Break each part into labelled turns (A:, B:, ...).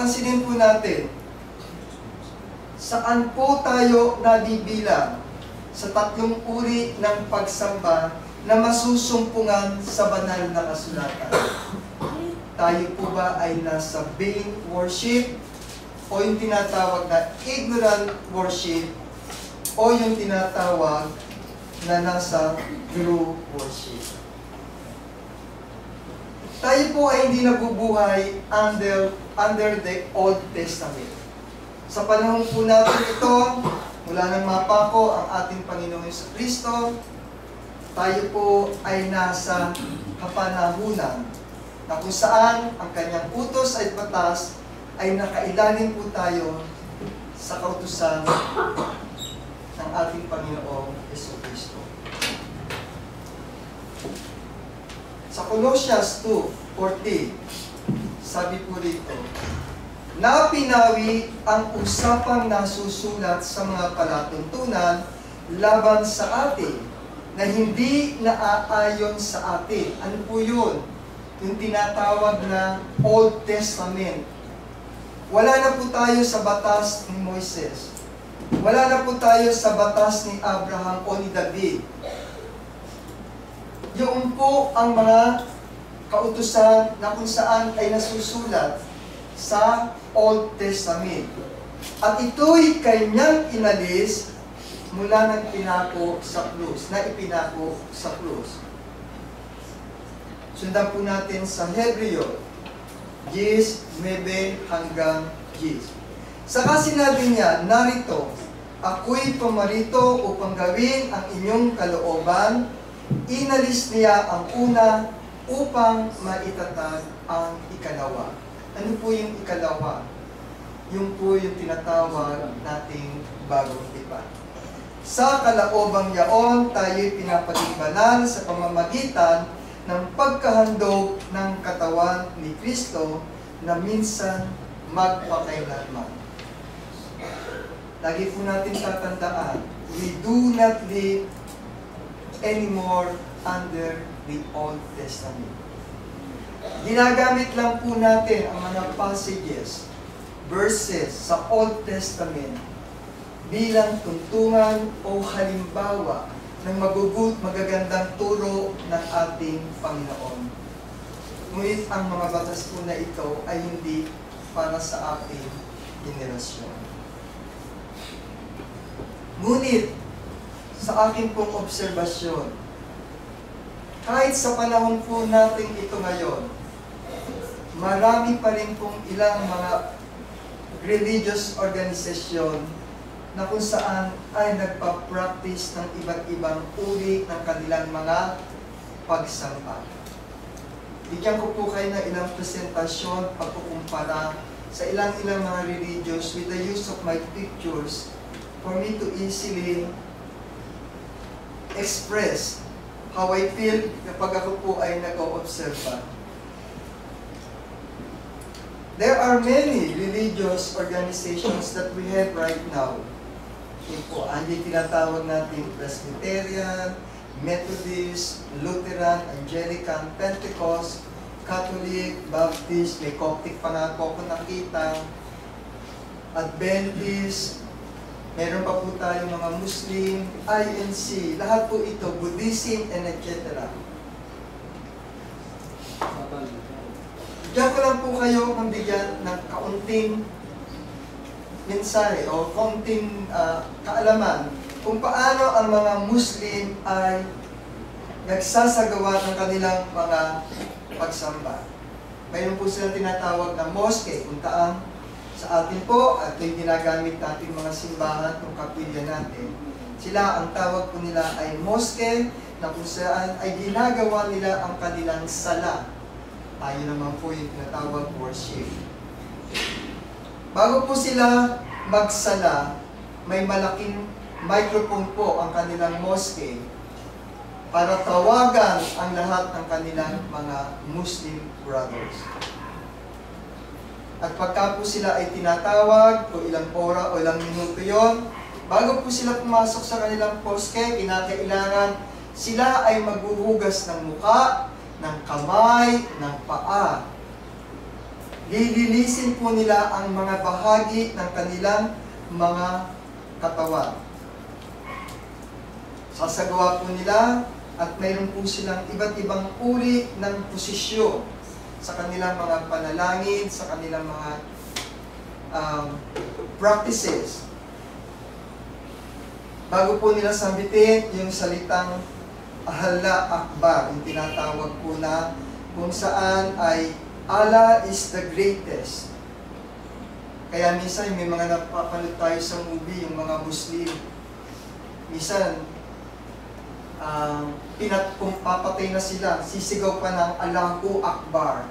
A: pansinin po natin, saan po tayo nabibilang sa tatlong uri ng pagsamba na masusumpungan sa banal na kasulatan? Tayo po ba ay nasa vain worship, o yung tinatawag na ignorant worship, o yung tinatawag na nasa true worship? Tayo po ay hindi nabubuhay under the Old Testament. Sa panahon po natin ito, mula nang mapako ang ating Panginoong Jesucristo, tayo po ay nasa kapanahunan na kung saan ang kanyang utos at batas ay nakailalim po tayo sa kautusan ng ating Panginoong Jesucristo. Sa Colossians 2:14, sabi po dito, na pinawi ang usapang nasusulat sa mga palatuntunan laban sa atin na hindi naaayon sa atin. Ano po yun? Yung tinatawag na Old Testament. Wala na po tayo sa batas ni Moises. Wala na po tayo sa batas ni Abraham o ni David. Yung po ang mga kautusan na kung saan ay nasusulat sa Old Testament. At ito'y kanyang inalis mula ng pinako sa krus, na ipinako sa krus. Sundan po natin sa Hebreo 10:9 hanggang 10. Saka sinabi niya, narito, ako'y pamarito upang gawin ang inyong kalooban. Inalis niya ang una upang maitatag ang ikalawa. Ano po yung ikalawa? Yung po yung tinatawag nating bagong tipan. Sa kalaobang yaon, tayo'y pinapagimbalan sa pamamagitan ng pagkahandog ng katawan ni Kristo na minsan magpakailanman. Lagi po natin tatandaan, we do not live anymore under the Old Testament. Ginagamit lang po natin ang mga passages, verses sa Old Testament bilang tuntungan o halimbawa ng magagandang turo ng ating Panginoon. Ngunit ang mga batas po na ito ay hindi para sa ating henerasyon. Ngunit, sa akin pong obserbasyon, kahit sa panahon po natin ito ngayon, marami pa rin pong ilang mga religious organization na kung saan ay nagpa-practice ng iba't ibang uri ng kanilang mga pagsamba. Bigyan ko po kayo ng ilang presentasyon pagkukumpara sa ilang-ilang mga religious with the use of my pictures for me to easily express how I feel kapag ako po ay nag-o-observe pa. There are many religious organizations that we have right now. Yung po, yung tinatawag natin Presbyterian, Methodist, Lutheran, Anglican, Pentecost, Catholic, Baptist, may Coptic pa nga po ako nakita, Adventist, meron pa po tayong mga Muslim, INC, lahat po ito, Buddhism, and etc. Diyan ko lang po kayo mambigyan ng kaunting mensahe o kaunting kaalaman kung paano ang mga Muslim ay nagsasagawa ng kanilang mga pagsamba. Mayroon po silang tinatawag na mosque, kung taan sa atin po, at yung ginagamit natin mga simbahan ng kapilya natin. Sila, ang tawag po nila ay mosque, na kung saan ay ginagawa nila ang kanilang sala. Tayo naman po yung tinatawag worship. Bago po sila magsala, may malaking microphone po ang kanilang mosque para tawagan ang lahat ng kanilang mga Muslim brothers. At pagka po sila ay tinatawag, o ilang ora o ilang minuto yon, bago po sila pumasok sa kanilang mosque, kinakailangan sila ay maghuhugas ng muka, ng kamay, ng paa. Lilinisin po nila ang mga bahagi ng kanilang mga katawan. Sasagawa po nila at mayroon po silang iba't ibang uri ng posisyon sa kanilang mga panalangin, sa kanilang mga practices. Bago po nila sambitin yung salitang Allah Akbar, yung tinatawag po na kung saan ay Allah is the greatest. Kaya minsan may mga napapanood tayo sa movie, yung mga Muslim. Minsan, kung papatay na sila, sisigaw pa ng Allahu Akbar.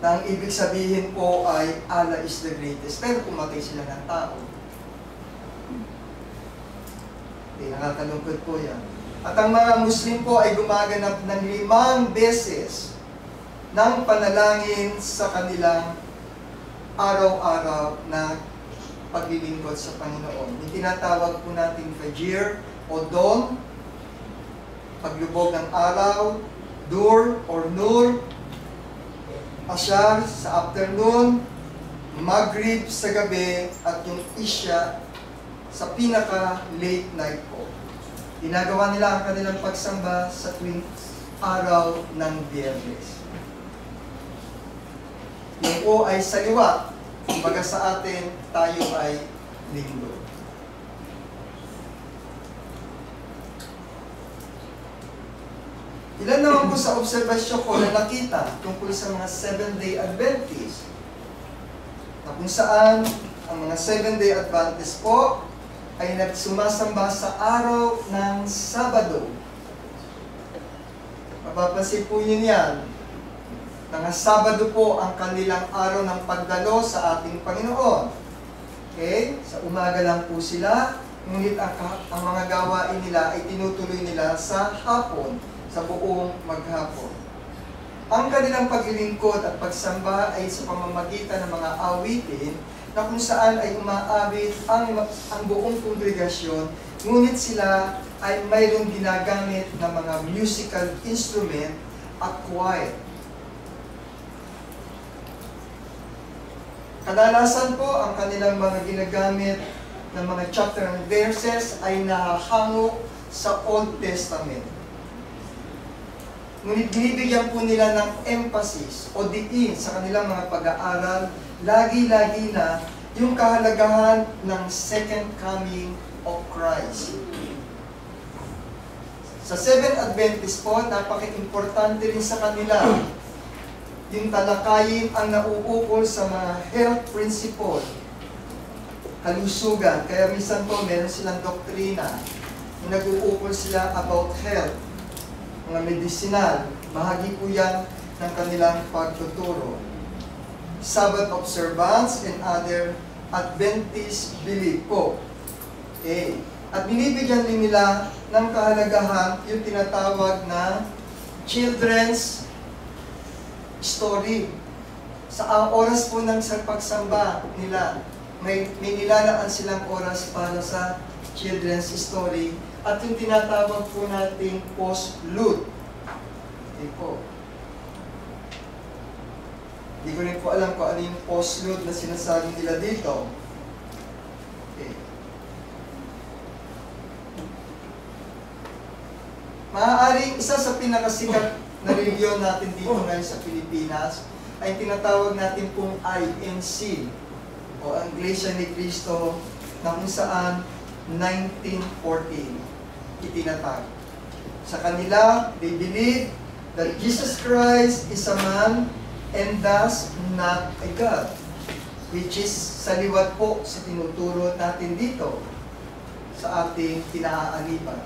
A: Na ang ibig sabihin po ay Allah is the greatest. Pero pumatay sila ng tao. Nakakalungkot po yan. At ang mga Muslim po ay gumaganap ng 5 beses ng panalangin sa kanilang araw-araw na paglilingkod sa Panginoon. Yung tinatawag po natin Fajr o Dawn, paglubog ng araw, Dur or Nur, Ashar sa afternoon, Maghrib sa gabi, at yung Isha sa pinaka-late night po. Ginagawa nila ang kanilang pagsamba sa tuwing araw ng Biyernes. Yung po ay saliwa. Kumbaga sa atin, tayo ay linggo. Ilan naman po sa obserbasyon ko na nakita tungkol sa mga Seventh-day Adventists, na kung saan ang mga Seventh-day Adventists po ay nagsumasamba sa araw ng Sabado. Mapapansin po yun yan. Mga Sabado po ang kanilang araw ng pagdalo sa ating Panginoon. Okay? Sa umaga lang po sila, ngunit ang mga gawain nila ay tinutuloy nila sa hapon, sa buong maghapon. Ang kanilang paglilingkod at pagsamba ay sa pamamagitan ng mga awitin na kung saan ay umaawit ang buong kongregasyon, ngunit sila ay mayroong ginagamit na mga musical instrument at choir. Kadalasan po, ang kanilang mga ginagamit na mga chapter and verses ay nahahango sa Old Testament. Ngunit binibigyan po nila ng emphasis o diin sa kanilang mga pag-aaral, lagi-lagi na yung kahalagahan ng second coming of Christ. Sa Seventh Adventist po, napaka-importante rin sa kanila yung talakayin ang nauukol sa mga health principle, kalusugan. Kaya minsan po, meron silang doktrina na nag-uukol sila about health, mga medicinal. Bahagi po yan ng kanilang pagtuturo. Sabbath observance and other Adventist belief po. Okay. At binibigyan din nila ng kahalagahan yung tinatawag na children's story. Sa oras po ng pagsamba nila, may nilalaan silang oras para sa children's story at yung tinatawag po nating post-lude. Okay po. Hindi ko rin po alam kung ano yung post-lude na sinasabi nila dito. Okay. Maaaring isa sa pinakasikat na religion natin dito ngayon sa Pilipinas ay tinatawag natin pong INC o ang Iglesia ni Cristo na kung saan 1914 itinatag. Sa kanila, they believe that Jesus Christ is a man and thus not a God, which is saliwat po sa tinuturo natin dito sa ating pinaaalipan.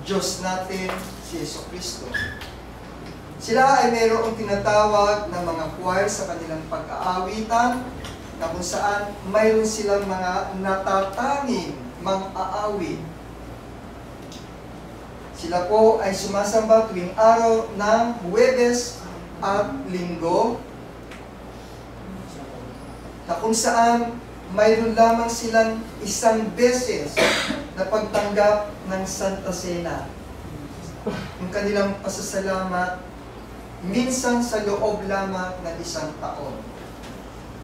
A: Diyos natin si Jesucristo. Sila ay mayroong tinatawag na mga choir sa kanilang pag-aawitan na kung saan mayroon silang mga natatanging mang-aawit. Sila po ay sumasamba tuwing araw ng Huwebes at Linggo na kung saan mayroon lamang silang isang beses na pagtanggap ng Santa Cena. Yung kanilang pasasalamat minsan sa loob lamang ng isang taon.